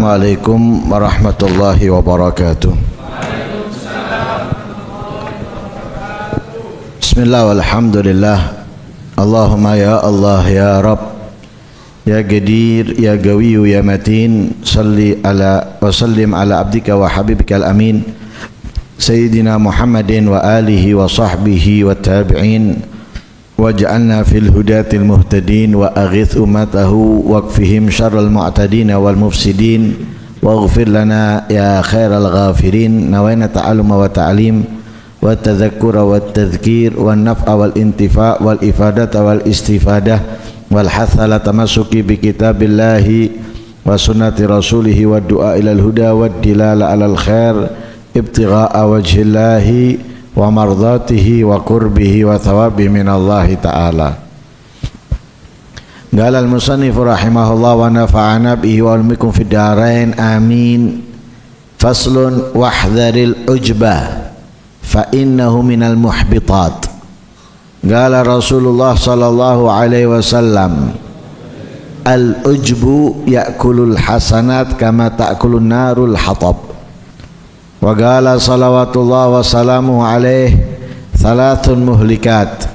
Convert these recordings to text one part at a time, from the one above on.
Assalamualaikum warahmatullahi wabarakatuh. Bismillah walhamdulillah. Allahumma ya Allah ya Rabb ya Qadir ya Qawiyu ya Matin, salli ala wa sallim ala abdika wa habibika al-amin Sayyidina Muhammadin wa alihi wa sahbihi wa tabi'in waj'alna fil hudatil muhtadin wa aghith ummatahu waqfihim syarral mu'tadin wal mufsidin waghfir lana ya khairal ghafirin. Nawaina ta'alluma wa ta'lim wa tadhakkura wa tadhkir wa naf'a wal intifa' wal ifadata wal istifadah wal hatha la tamassuki bi kitabillahi wa sunnati rasulihi wa du'a ilal huda wa dilala alal khair ibtigha'a wajhillahi wa mardatihi wa qurbihi wa thawabihi minallahi ta'ala. Qala al-musannif rahimahullah wa nafa'ana bihi wa almikum fid darain amin. Faslun wahdharil ujbah fa innahu minal muhbitat. Qala Rasulullah sallallahu alaihi wasallam al-ujbu ya'kulul hasanat kama ta'kulun narul hatab. Wa qala salawatullah wa salamuhu alaihi thalathun muhlikat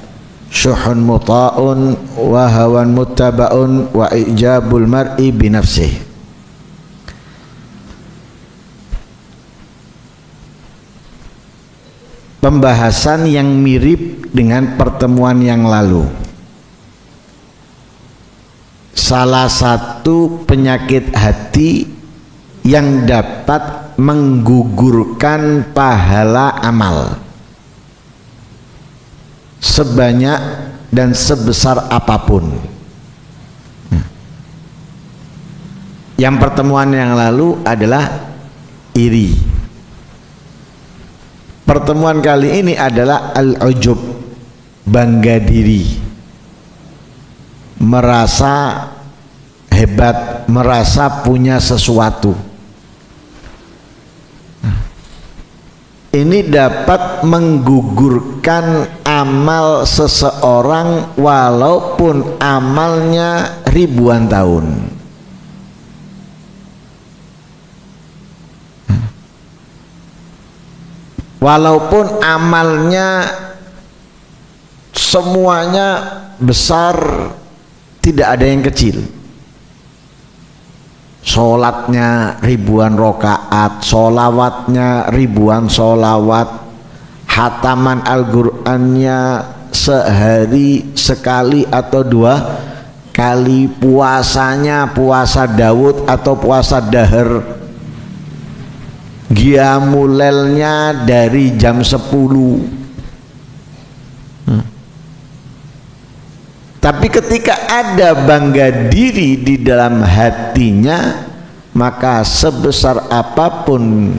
syuhun muta'un wa hawan muttaba'un wa ijabul mar'i binafsih. Pembahasan yang mirip dengan pertemuan yang lalu. Salah satu penyakit hati yang dapat menggugurkan pahala amal sebanyak dan sebesar apapun. Yang pertemuan yang lalu adalah iri. Pertemuan kali ini adalah al-ujub, bangga diri, merasa hebat, merasa punya sesuatu. Ini dapat menggugurkan amal seseorang walaupun amalnya ribuan tahun. Walaupun amalnya semuanya besar, tidak ada yang kecil. Sholatnya ribuan rokaat, sholawatnya ribuan sholawat, hataman Al-Qur'annya sehari sekali atau 2 kali, puasanya puasa Daud atau puasa dahar, qiyamulailnya dari jam 10. Tapi ketika ada bangga diri di dalam hatinya, maka sebesar apapun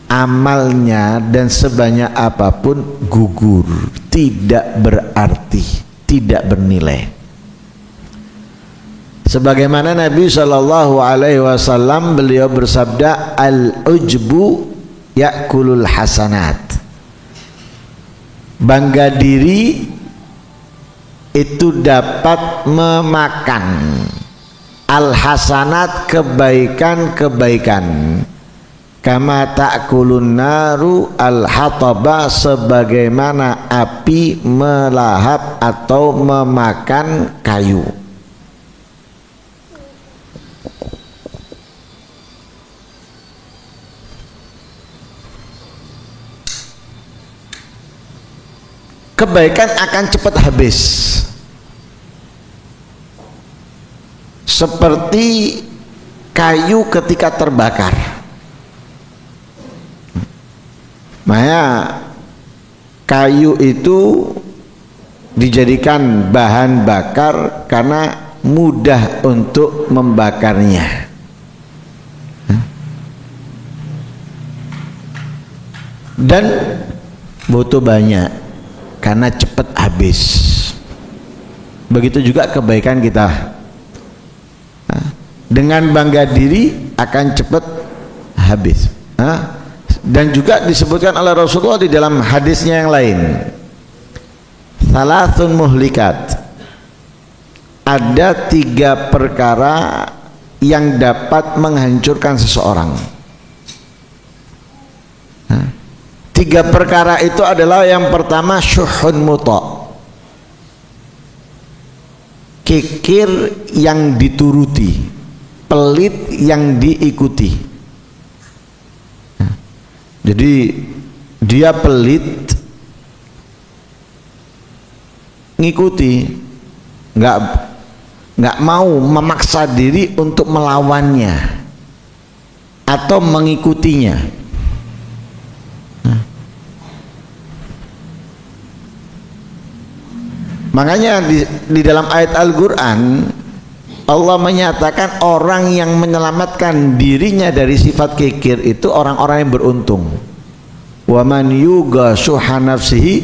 amalnya dan sebanyak apapun gugur, tidak berarti, tidak bernilai. Sebagaimana Nabi Shallallahu Alaihi Wasallam beliau bersabda, al-ujbu ya'kulul hasanat. Bangga diri itu dapat memakan al-hasanat, kebaikan-kebaikan, kama ta'kulun naru al-hataba, sebagaimana api melahap atau memakan kayu. Kebaikan akan cepat habis, seperti kayu ketika terbakar. Makanya kayu itu dijadikan bahan bakar karena mudah untuk membakarnya. Dan butuh banyak karena cepat habis. Begitu juga kebaikan kita. Dengan bangga diri akan cepat habis. Dan juga disebutkan oleh Rasulullah di dalam hadisnya yang lain, salasun muhlikat, ada 3 perkara yang dapat menghancurkan seseorang. Tiga perkara itu adalah, yang pertama syuhun muta', kikir yang dituruti, pelit yang diikuti. Jadi dia pelit, ngikuti, nggak mau memaksa diri untuk melawannya atau mengikutinya. Makanya di dalam ayat Al-Quran Allah menyatakan orang yang menyelamatkan dirinya dari sifat kikir itu orang-orang yang beruntung. Wa man yuga syuha nafsihi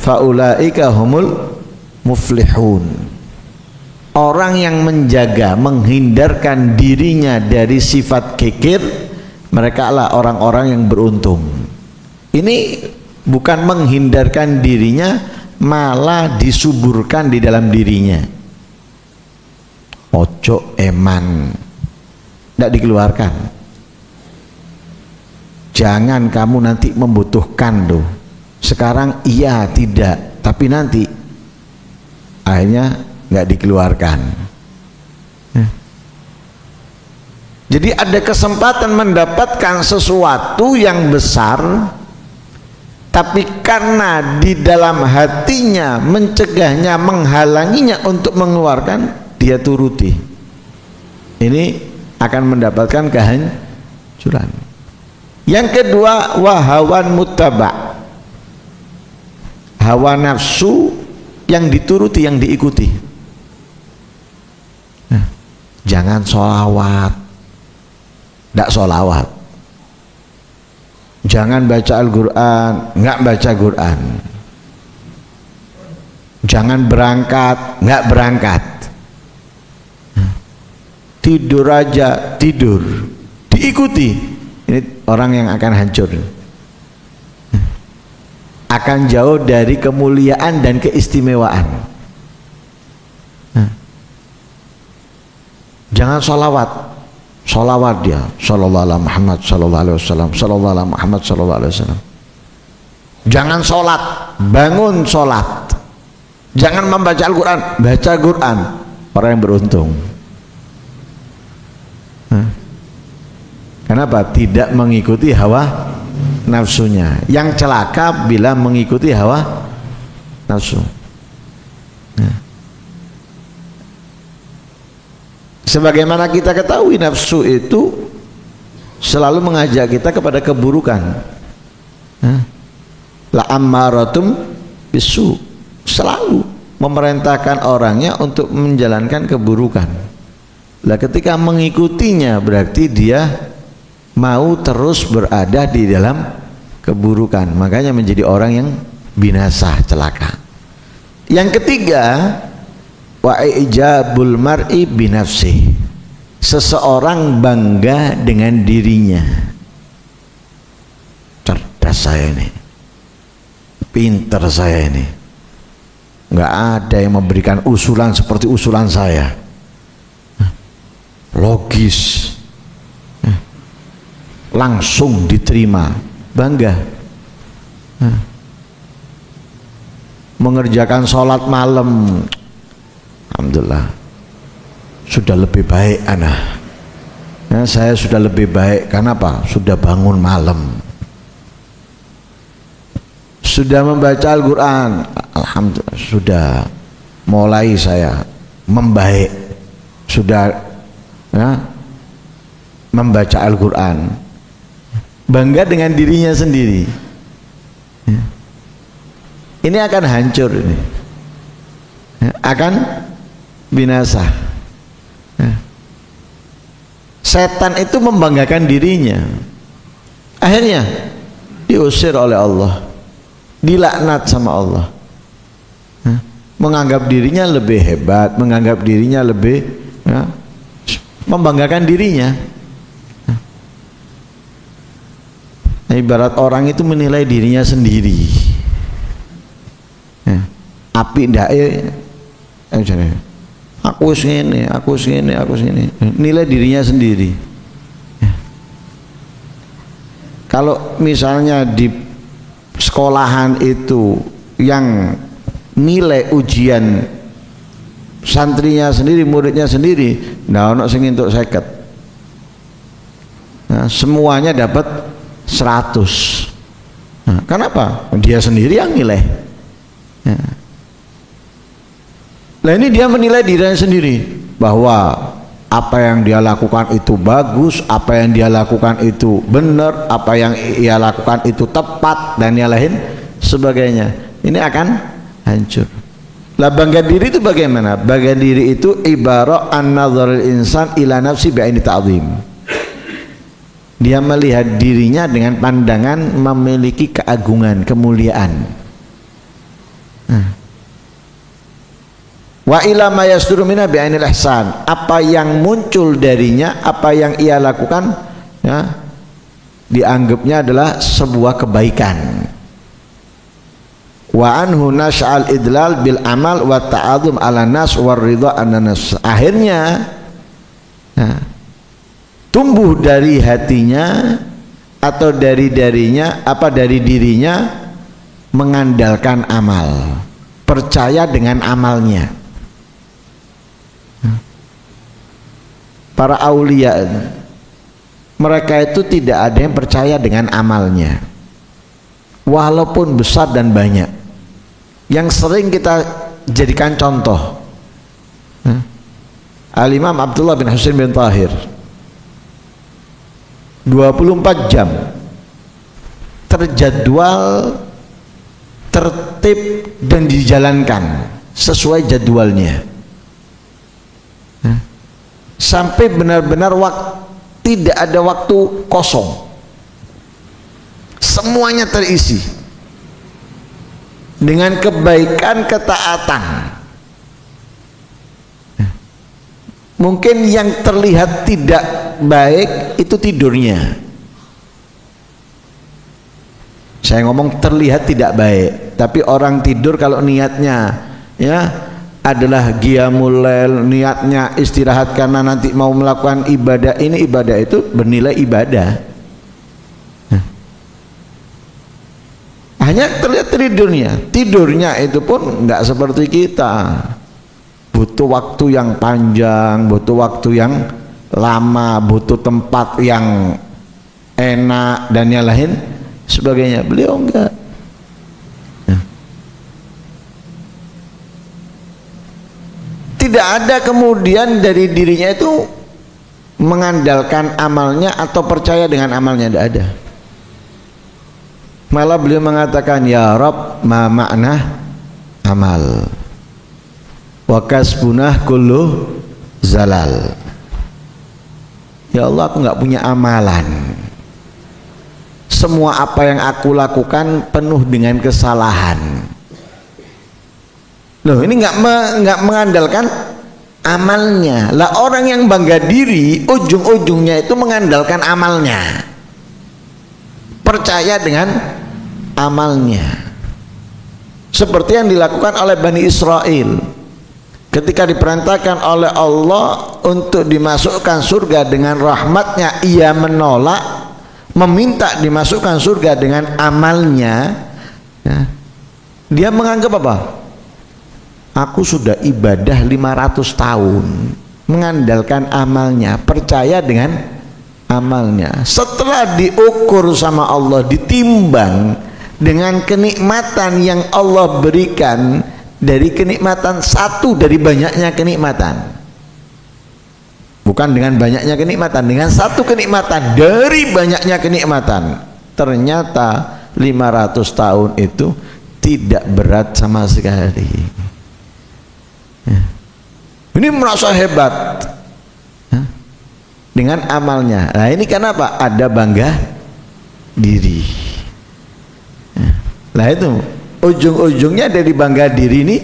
faulaika humul muflihun. Orang yang menjaga, menghindarkan dirinya dari sifat kikir, mereka lah orang-orang yang beruntung. Ini bukan menghindarkan dirinya, malah disuburkan di dalam dirinya. Ojo eman, tidak dikeluarkan. Jangan kamu nanti membutuhkan tuh. Sekarang iya tidak, tapi nanti akhirnya nggak dikeluarkan. Jadi ada kesempatan mendapatkan sesuatu yang besar, tapi karena di dalam hatinya mencegahnya, menghalanginya untuk mengeluarkan, dia turuti. Ini akan mendapatkan kehancuran. Yang kedua, wahawan muttaba', hawa nafsu yang dituruti, yang diikuti. Jangan sholawat, tidak sholawat. Jangan baca Al-Quran, nggak baca Quran. Jangan berangkat, nggak berangkat. Tidur aja, tidur, diikuti. Ini orang yang akan hancur, akan jauh dari kemuliaan dan keistimewaan. Jangan sholawat, sholawat dia, sallallahu alaihi Muhammad sallallahu alaihi wasallam, sallallahu alaihi Muhammad sallallahu alaihi wasallam. Jangan sholat, bangun sholat. Jangan membaca Al-Quran, baca Quran. Orang yang beruntung. Kenapa? Tidak mengikuti hawa nafsunya. Yang celaka bila mengikuti hawa nafsu. Sebagaimana kita ketahui, nafsu itu selalu mengajak kita kepada keburukan. La ammaratum bisu, selalu memerintahkan orangnya untuk menjalankan keburukan. Lah ketika mengikutinya berarti dia mau terus berada di dalam keburukan, makanya menjadi orang yang binasa, celaka. Yang ketiga, wa ijabul mar'i binafsi, seseorang bangga dengan dirinya. Cerdas saya ini, pinter saya ini, nggak ada yang memberikan usulan seperti usulan saya, logis, langsung diterima, bangga. Mengerjakan sholat malam, alhamdulillah, sudah lebih baik anak. Saya sudah lebih baik, karena apa? Sudah bangun malam. Sudah membaca Al-Quran, alhamdulillah, sudah mulai saya membaik. Sudah membaca Al-Quran, bangga dengan dirinya sendiri. Ini akan hancur, ini akan binasa. Setan itu membanggakan dirinya, akhirnya diusir oleh Allah, dilaknat sama Allah. Menganggap dirinya lebih hebat, menganggap dirinya lebih membanggakan dirinya. Ibarat orang itu menilai dirinya sendiri. Api ndak Aku segini, aku segini, aku segini. Nilai dirinya sendiri. Kalau misalnya di sekolahan itu yang nilai ujian santrinya sendiri, muridnya sendiri, nah ono sing entuk 50. Nah, semuanya dapat 100. Nah, kenapa? Dia sendiri yang nilai. Nah ini dia menilai dirinya sendiri bahwa apa yang dia lakukan itu bagus, apa yang dia lakukan itu benar, apa yang ia lakukan itu tepat dan yang lain sebagainya. Ini akan hancur. Lah bangga diri itu bagaimana? Bangga diri itu ibarat an-nazarul insan ila nafsi bi'aini ta'zim. Dia melihat dirinya dengan pandangan memiliki keagungan, kemuliaan. Wa ila ma yasduru minha bi'ainil ihsan. Apa yang muncul darinya, apa yang ia lakukan, ya, dianggapnya adalah sebuah kebaikan. Wa anhu nash'al idlal bil amal wa ta'adzum ala nas war ridha an nas. Akhirnya tumbuh dari hatinya atau dari dirinya mengandalkan amal, percaya dengan amalnya. Para aulia mereka itu tidak ada yang percaya dengan amalnya walaupun besar dan banyak. Yang sering kita jadikan contoh Al-Imam Abdullah bin Husain bin Tahir 24 jam terjadwal, tertib dan dijalankan sesuai jadwalnya, sampai benar-benar tidak ada waktu kosong, semuanya terisi dengan kebaikan, ketaatan. Mungkin yang terlihat tidak baik itu tidurnya. Saya ngomong terlihat tidak baik, tapi orang tidur kalau niatnya adalah qiyamul lail, niatnya istirahat karena nanti mau melakukan ibadah, ini ibadah itu bernilai ibadah. Hanya terlihat tidurnya itu pun enggak seperti kita, butuh waktu yang panjang, butuh waktu yang lama, butuh tempat yang enak dan yang lain sebagainya. Beliau enggak. Tidak ada kemudian dari dirinya itu mengandalkan amalnya atau percaya dengan amalnya, tidak ada. Malah beliau mengatakan, ya Rabb, ma makna amal wa kasbunah kullu zalal. Ya Allah, aku nggak punya amalan, semua apa yang aku lakukan penuh dengan kesalahan. Loh, ini nggak mengandalkan amalnya. Lah orang yang bangga diri ujung-ujungnya itu mengandalkan amalnya, percaya dengan amalnya, seperti yang dilakukan oleh Bani Israel ketika diperintahkan oleh Allah untuk dimasukkan surga dengan rahmatnya. Ia menolak, meminta dimasukkan surga dengan amalnya. Dia menganggap apa? Aku sudah ibadah 500 tahun, mengandalkan amalnya, percaya dengan amalnya. Setelah diukur sama Allah, ditimbang dengan kenikmatan yang Allah berikan, dari kenikmatan satu dari banyaknya kenikmatan, bukan dengan banyaknya kenikmatan, dengan satu kenikmatan dari banyaknya kenikmatan, ternyata 500 tahun itu tidak berat sama sekali. Ini merasa hebat dengan amalnya. Nah ini kenapa? Ada bangga diri. Nah itu ujung-ujungnya dari bangga diri ini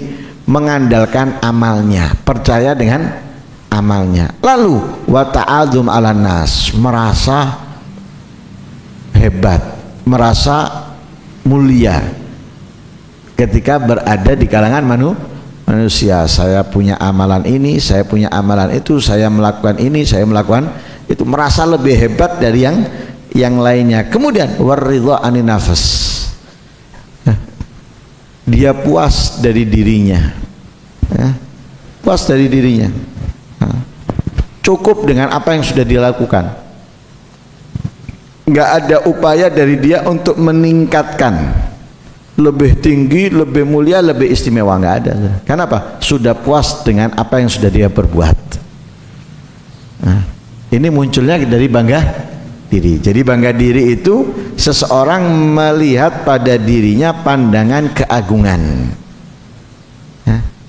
mengandalkan amalnya, percaya dengan amalnya. Lalu wa ta'adzum 'alan nas, merasa hebat, merasa mulia ketika berada di kalangan manusia. manusia, saya punya amalan ini, saya punya amalan itu, saya melakukan ini, saya melakukan itu, merasa lebih hebat dari yang lainnya. Kemudian waridha anin nafas, dia puas dari dirinya, puas dari dirinya, cukup dengan apa yang sudah dilakukan, nggak ada upaya dari dia untuk meningkatkan lebih tinggi, lebih mulia, lebih istimewa, nggak ada. Kenapa? Sudah puas dengan apa yang sudah dia perbuat. Ini munculnya dari bangga diri. Jadi bangga diri itu seseorang melihat pada dirinya pandangan keagungan,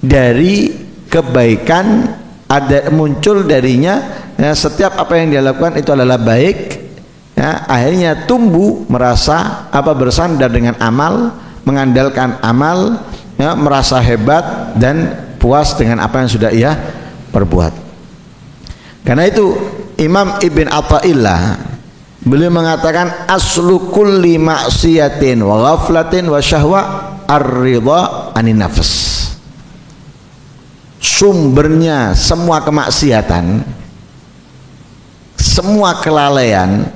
dari kebaikan ada muncul darinya, setiap apa yang dia lakukan itu adalah baik, akhirnya tumbuh merasa bersandar dengan amal, mengandalkan amal, merasa hebat dan puas dengan apa yang sudah ia perbuat. Karena itu Imam Ibn Athaillah beliau mengatakan aslu kulli maksiatin wa ghaflatin wa syahwa ar-ridha anin nafs. Sumbernya semua kemaksiatan, semua kelalaian,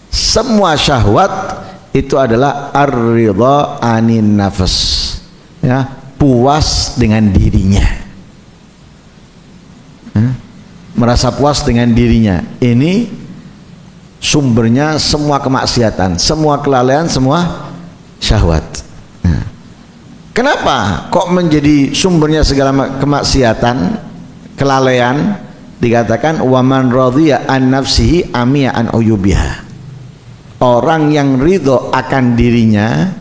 semua syahwat itu adalah ar-ridha anin nafs, puas dengan dirinya, merasa puas dengan dirinya. Ini sumbernya semua kemaksiatan, semua kelalaian, semua syahwat. Kenapa kok menjadi sumbernya segala kemaksiatan, kelalaian? Dikatakan waman radhiya an nafsihi amiya an uyubiha. Orang yang ridho akan dirinya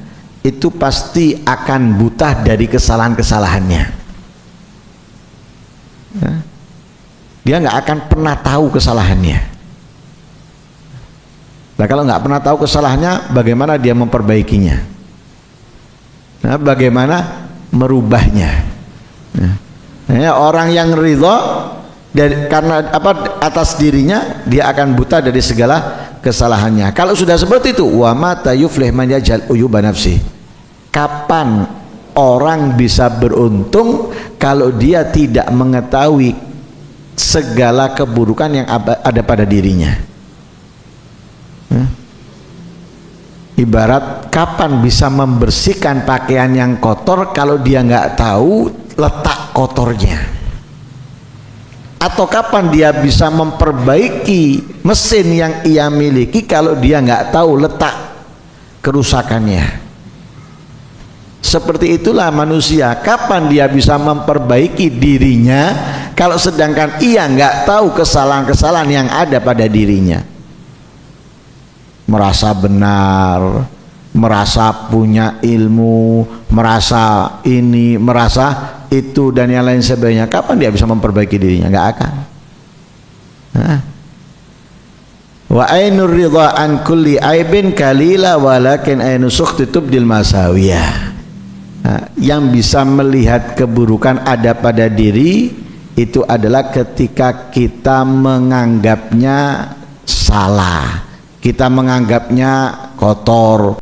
itu pasti akan buta dari kesalahan-kesalahannya. Dia nggak akan pernah tahu kesalahannya. Nah, kalau nggak pernah tahu kesalahannya, bagaimana dia memperbaikinya? Bagaimana merubahnya? Orang yang ridho karena atas dirinya, dia akan buta dari segala kesalahannya. Kalau sudah seperti itu, wa mata yuflih man yajal uyuba nafsi. Kapan orang bisa beruntung kalau dia tidak mengetahui segala keburukan yang ada pada dirinya? Ibarat kapan bisa membersihkan pakaian yang kotor kalau dia nggak tahu letak kotornya? Atau kapan dia bisa memperbaiki mesin yang ia miliki kalau dia nggak tahu letak kerusakannya? Seperti itulah manusia, kapan dia bisa memperbaiki dirinya kalau sedangkan ia nggak tahu kesalahan-kesalahan yang ada pada dirinya? Merasa benar, merasa punya ilmu, merasa ini, merasa itu dan yang lain sebagainya. Kapan dia bisa memperbaiki dirinya? Nggak akan. Wa ainur ridha an kulli aibin kalila walakin ainu sukhti tubdil masawiyah. Yang bisa melihat keburukan ada pada diri itu adalah ketika kita menganggapnya salah, kita menganggapnya kotor,